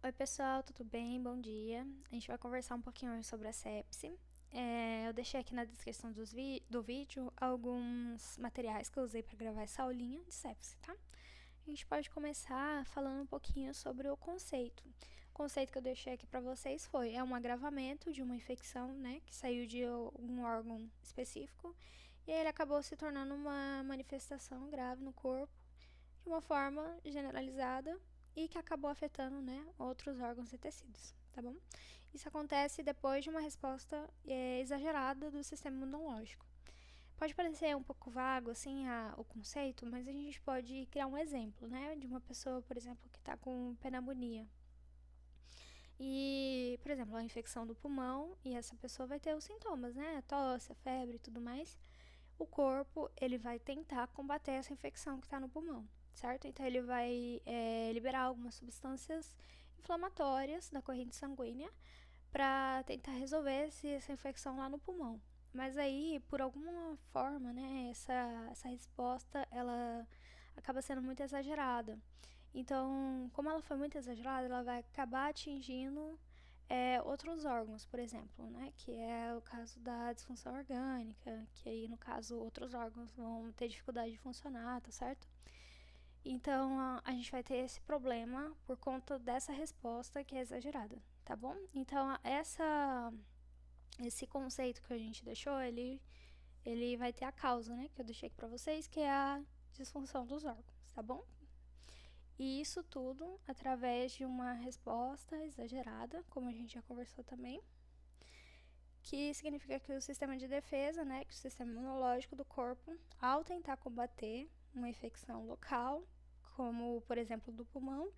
Oi pessoal, tudo bem? Bom dia. A gente vai conversar um pouquinho hoje sobre a sepse. Eu deixei aqui na descrição do vídeo alguns materiais que eu usei para gravar essa aulinha de sepse, tá? A gente pode começar falando um pouquinho sobre o conceito. O conceito que eu deixei aqui para vocês é um agravamento de uma infecção, né, que saiu de um órgão específico e aí ele acabou se tornando uma manifestação grave no corpo de uma forma generalizada e que acabou afetando, né, outros órgãos e tecidos, tá bom? Isso acontece depois de uma resposta exagerada do sistema imunológico. Pode parecer um pouco vago, assim, o conceito, mas a gente pode criar um exemplo, né, de uma pessoa, por exemplo, que está com pneumonia. E, por exemplo, a infecção do pulmão, e essa pessoa vai ter os sintomas, né, a tosse, a febre e tudo mais. O corpo, ele vai tentar combater essa infecção que está no pulmão, certo? Então, ele vai liberar algumas substâncias inflamatórias da corrente sanguínea para tentar resolver essa infecção lá no pulmão. Mas aí, por alguma forma, né, essa resposta, ela acaba sendo muito exagerada. Então, como ela foi muito exagerada, ela vai acabar atingindo outros órgãos, por exemplo, né, que é o caso da disfunção orgânica, que aí, no caso, outros órgãos vão ter dificuldade de funcionar, tá certo? Então, a gente vai ter esse problema por conta dessa resposta que é exagerada, tá bom? Então, esse conceito que a gente deixou, ele vai ter a causa, né, que eu deixei aqui pra vocês, que é a disfunção dos órgãos, tá bom? E isso tudo através de uma resposta exagerada, como a gente já conversou também, que significa que o sistema de defesa, né, que o sistema imunológico do corpo, ao tentar combater uma infecção local, como por exemplo do pulmão,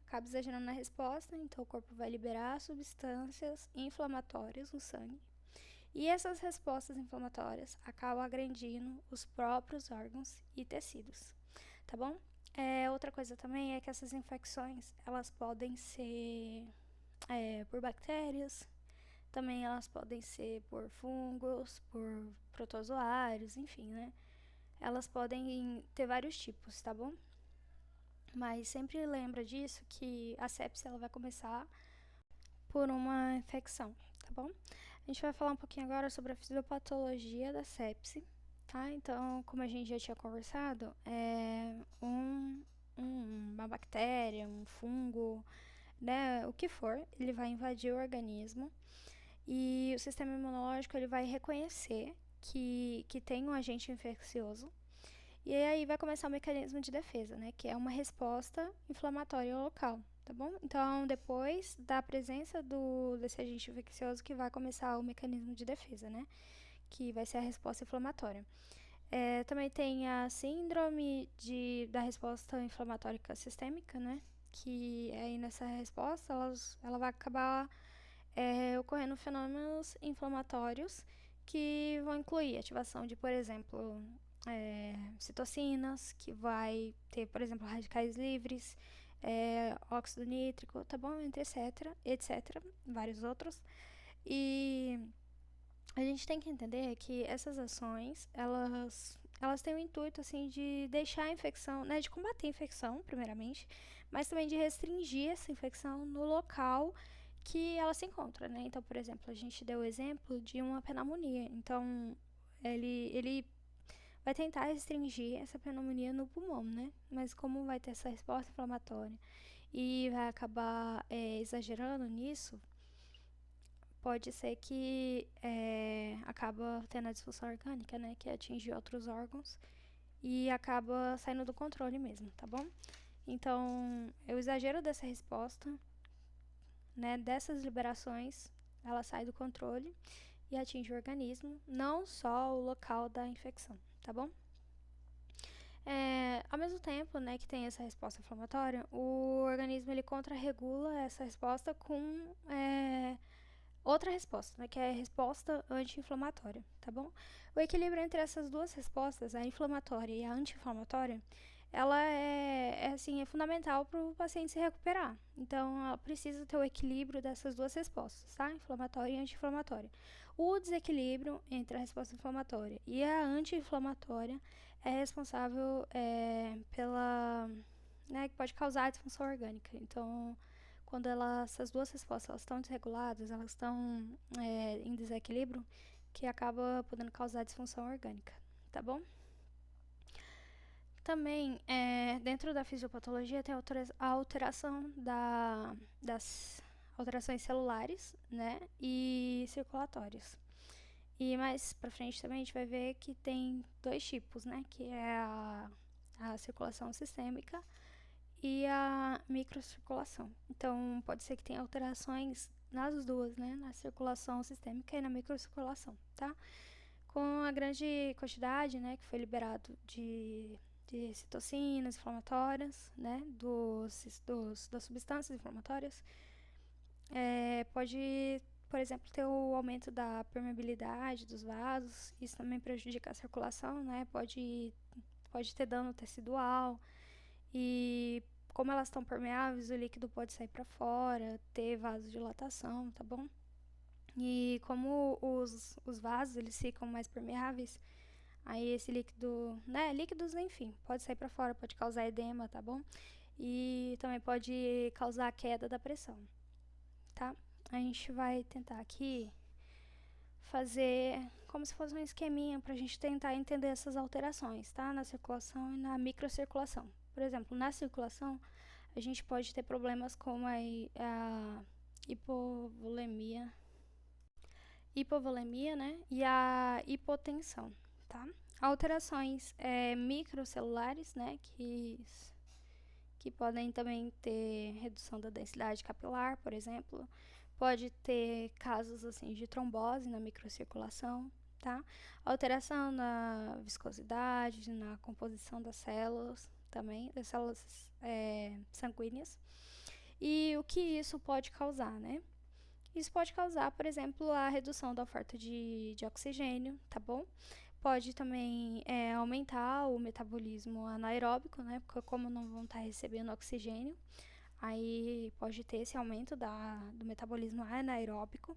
acaba exagerando na resposta, então o corpo vai liberar substâncias inflamatórias no sangue. E essas respostas inflamatórias acabam agredindo os próprios órgãos e tecidos, tá bom? Outra coisa também é que essas infecções, elas podem ser por bactérias, também elas podem ser por fungos, por protozoários, enfim, né? Elas podem ter vários tipos, tá bom? Mas sempre lembra disso que a sepse ela vai começar por uma infecção, tá bom? A gente vai falar um pouquinho agora sobre a fisiopatologia da sepse, tá? Então, como a gente já tinha conversado, uma bactéria, um fungo, né, o que for, ele vai invadir o organismo e o sistema imunológico ele vai reconhecer que tem um agente infeccioso e aí vai começar o mecanismo de defesa, né, que é uma resposta inflamatória local, tá bom? Então, depois da presença desse agente infeccioso que vai começar o mecanismo de defesa, né, que vai ser a resposta inflamatória. Também tem a síndrome da resposta inflamatória sistêmica, né, que aí nessa resposta ela vai acabar ocorrendo fenômenos inflamatórios que vão incluir ativação de, por exemplo, citocinas, que vai ter, por exemplo, radicais livres, óxido nítrico, tá bom? Etc. Vários outros. E a gente tem que entender que essas ações, elas têm o intuito, assim, de deixar a infecção, né, de combater a infecção, primeiramente, mas também de restringir essa infecção no local que ela se encontra, né? Então, por exemplo, a gente deu o exemplo de uma pneumonia. Então, ele vai tentar restringir essa pneumonia no pulmão, né? Mas como vai ter essa resposta inflamatória e vai acabar exagerando nisso, pode ser que acaba tendo a disfunção orgânica, né? Que atinge outros órgãos e acaba saindo do controle mesmo, tá bom? Então, o exagero dessa resposta, né, dessas liberações, ela sai do controle e atinge o organismo, não só o local da infecção, tá bom? Ao mesmo tempo, né, que tem essa resposta inflamatória, o organismo ele contrarregula essa resposta com outra resposta, né, que é a resposta anti-inflamatória, tá bom? O equilíbrio entre essas duas respostas, a inflamatória e a anti-inflamatória, ela é fundamental para o paciente se recuperar. Então, ela precisa ter o equilíbrio dessas duas respostas, tá? Inflamatória e anti-inflamatória. O desequilíbrio entre a resposta inflamatória e a anti-inflamatória é responsável pela, né, que pode causar a disfunção orgânica. Então, quando essas duas respostas elas estão desreguladas, elas estão em desequilíbrio, que acaba podendo causar disfunção orgânica, tá bom? Também, dentro da fisiopatologia, tem a alteração das alterações celulares, né, e circulatórias. E mais pra frente também a gente vai ver que tem dois tipos, né, que é a circulação sistêmica e a microcirculação. Então, pode ser que tenha alterações nas duas, né, na circulação sistêmica e na microcirculação, tá? Com a grande quantidade, né, que foi liberado de citocinas inflamatórias, né, das substâncias inflamatórias, pode, por exemplo, ter o aumento da permeabilidade dos vasos, isso também prejudica a circulação, né, pode ter dano tecidual, e como elas estão permeáveis, o líquido pode sair para fora, ter vasodilatação, tá bom? E como os vasos, eles ficam mais permeáveis, aí esse líquido, né, líquidos, enfim, pode sair para fora, pode causar edema, tá bom? E também pode causar queda da pressão, tá? A gente vai tentar aqui fazer como se fosse um esqueminha pra gente tentar entender essas alterações, tá? Na circulação e na microcirculação. Por exemplo, na circulação, a gente pode ter problemas como a hipovolemia, né? E a hipotensão, tá? Alterações microcelulares, né? Que podem também ter redução da densidade capilar, por exemplo. Pode ter casos assim de trombose na microcirculação, tá? Alteração na viscosidade, na composição das células também, das células sanguíneas. E o que isso pode causar, né? Isso pode causar, por exemplo, a redução da oferta de oxigênio, tá bom? Pode também aumentar o metabolismo anaeróbico, né? Porque como não vão estar recebendo oxigênio, aí pode ter esse aumento do metabolismo anaeróbico.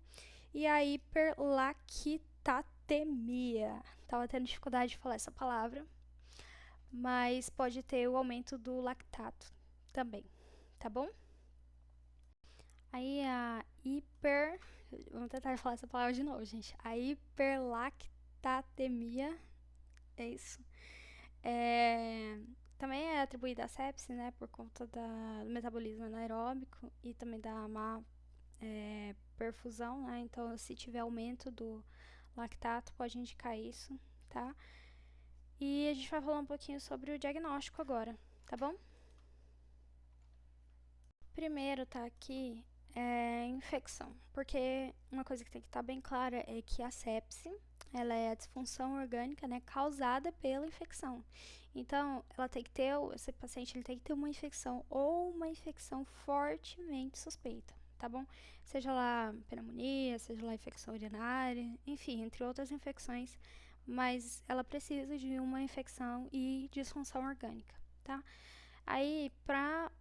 E a hiperlactatemia. Tava tendo dificuldade de falar essa palavra, mas pode ter o aumento do lactato também, tá bom? Aí vamos tentar falar essa palavra de novo, gente. A hiperlactatemia, é isso. Também é atribuída à sepse, né, por conta do metabolismo anaeróbico e também da má perfusão, né? Então, se tiver aumento do lactato, pode indicar isso, tá? E a gente vai falar um pouquinho sobre o diagnóstico agora, tá bom? Primeiro tá aqui infecção, porque uma coisa que tem que estar bem clara é que a sepse, ela é a disfunção orgânica, né, causada pela infecção. Então, esse paciente ele tem que ter uma infecção ou uma infecção fortemente suspeita, tá bom? Seja lá pneumonia, seja lá infecção urinária, enfim, entre outras infecções, mas ela precisa de uma infecção e disfunção orgânica, tá? Aí, pra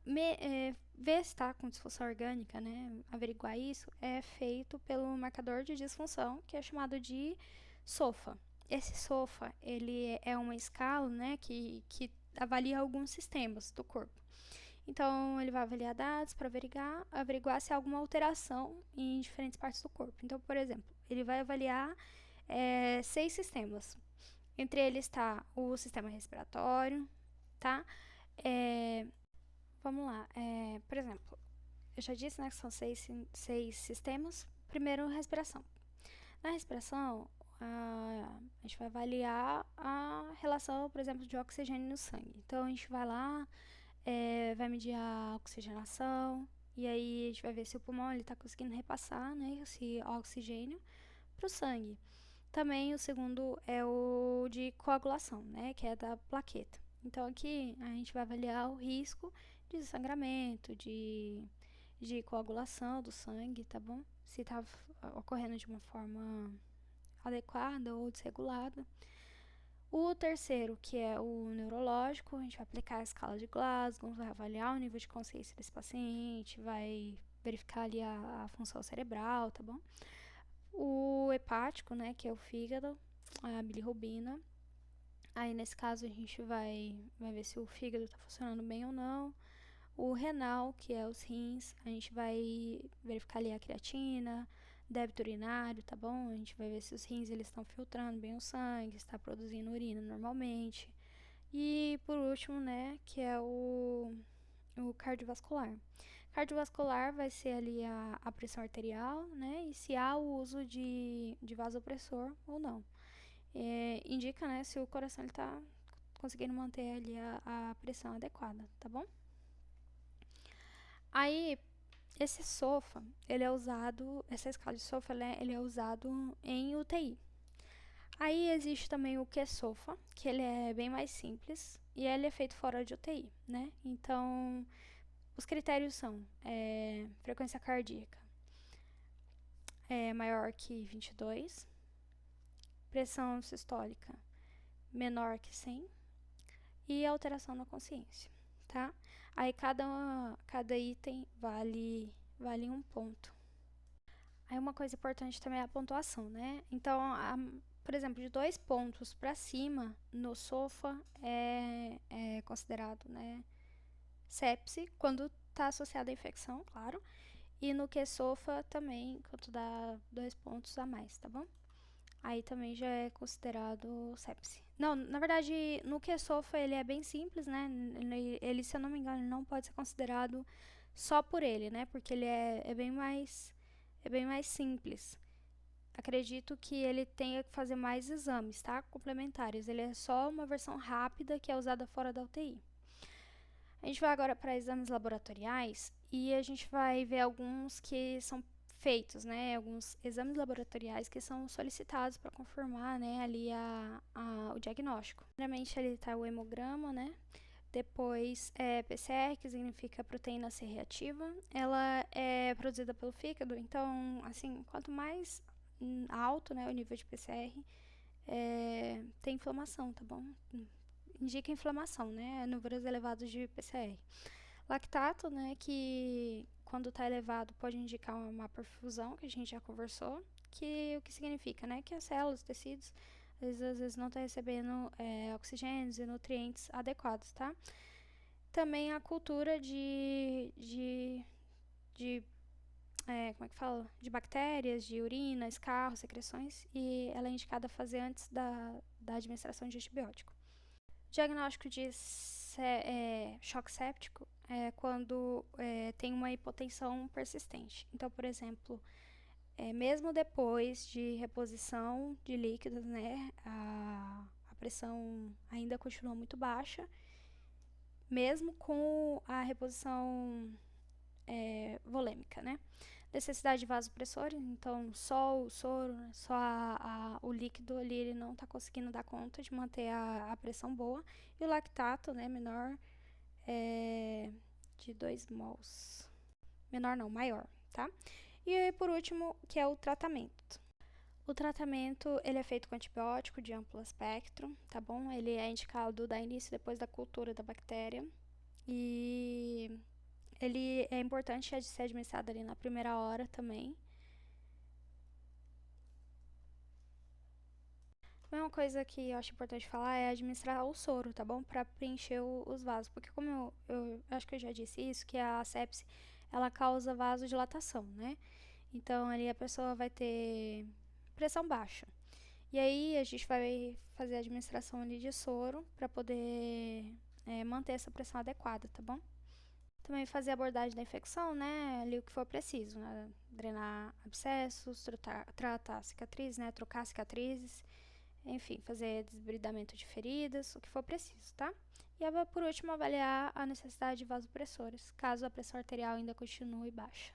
ver se está com disfunção orgânica, né, averiguar isso, é feito pelo marcador de disfunção, que é chamado de SOFA. Esse SOFA, ele é uma escala, né, que avalia alguns sistemas do corpo. Então, ele vai avaliar dados para averiguar se há alguma alteração em diferentes partes do corpo. Então, por exemplo, ele vai avaliar 6 sistemas. Entre eles está o sistema respiratório, tá? Vamos lá. Por exemplo, eu já disse, né, que são seis sistemas. Primeiro, respiração. Na respiração, a gente vai avaliar a relação, por exemplo, de oxigênio no sangue. Então, a gente vai lá, vai medir a oxigenação, e aí a gente vai ver se o pulmão está conseguindo repassar, né, esse oxigênio para o sangue. Também o segundo é o de coagulação, né, que é da plaqueta. Então, aqui a gente vai avaliar o risco de sangramento, de coagulação do sangue, tá bom? Se está ocorrendo de uma forma adequada ou desregulada. O terceiro, que é o neurológico, a gente vai aplicar a escala de Glasgow, vai avaliar o nível de consciência desse paciente, vai verificar ali a função cerebral, tá bom? O hepático, né, que é o fígado, a bilirrubina. Aí, nesse caso, a gente vai ver se o fígado está funcionando bem ou não. O renal, que é os rins, a gente vai verificar ali a creatina, débito urinário, tá bom? A gente vai ver se os rins eles estão filtrando bem o sangue, está produzindo urina normalmente. E por último, né, que é o cardiovascular. Cardiovascular vai ser ali a pressão arterial, né, e se há o uso de vasopressor ou não. Indica, né, se o coração está conseguindo manter ali a pressão adequada, tá bom? Aí, esse SOFA, ele é usado, essa escala de SOFA, ele é usado em UTI. Aí existe também o QSOFA, que ele é bem mais simples e ele é feito fora de UTI, né? Então, os critérios são frequência cardíaca maior que 22, pressão sistólica menor que 100 e alteração na consciência, tá? Aí cada item vale 1 ponto. Aí uma coisa importante também é a pontuação, né? Então, por exemplo, de 2 pontos para cima no SOFA é considerado, né, sepse, quando está associado à infecção, claro. E no QSOFA também, quando dá 2 pontos a mais, tá bom? Aí também já é considerado sepse. Não, na verdade, no QSOFA ele é bem simples, né? Ele, se eu não me engano, não pode ser considerado só por ele, né? Porque ele é bem mais simples. Acredito que ele tenha que fazer mais exames, tá? Complementares. Ele é só uma versão rápida que é usada fora da UTI. A gente vai agora para exames laboratoriais e a gente vai ver alguns que são feitos, né? Alguns exames laboratoriais que são solicitados para confirmar, né, ali o diagnóstico. Primeiramente ali está o hemograma, né? Depois PCR, que significa proteína C reativa. Ela é produzida pelo fígado, então, assim, quanto mais alto, né, o nível de PCR, tem inflamação, tá bom? Indica inflamação, né? Números elevados de PCR. Lactato, né, que quando está elevado pode indicar uma perfusão, que a gente já conversou, que o que significa, né, que as células, os tecidos, às vezes não estão recebendo oxigênios e nutrientes adequados, tá? Também a cultura como é que fala? De bactérias, de urina, escarro, secreções, e ela é indicada a fazer antes da administração de antibiótico. Diagnóstico de choque séptico é quando tem uma hipotensão persistente. Então, por exemplo, mesmo depois de reposição de líquidos, né, a pressão ainda continua muito baixa, mesmo com a reposição volêmica, né? Necessidade de vasopressor, então só o soro, né, só o líquido ali, ele não está conseguindo dar conta de manter a pressão boa. E o lactato, né, menor de 2 mols. Menor não, maior, tá? E aí, por último, que é o tratamento. O tratamento, ele é feito com antibiótico de amplo espectro, tá bom? Ele é indicado dar início depois da cultura da bactéria. E ele é importante ser administrado ali na primeira hora também. Uma coisa que eu acho importante falar é administrar o soro, tá bom? Pra preencher os vasos. Porque como eu acho que eu já disse isso, que a sepse, ela causa vasodilatação, né? Então, ali a pessoa vai ter pressão baixa. E aí, a gente vai fazer a administração ali de soro pra poder manter essa pressão adequada, tá bom? Também fazer a abordagem da infecção, né? Ali o que for preciso, né? Drenar abscessos, tratar cicatrizes, né? Trocar cicatrizes, enfim, fazer desbridamento de feridas, o que for preciso, tá? E por último, avaliar a necessidade de vasopressores, caso a pressão arterial ainda continue baixa.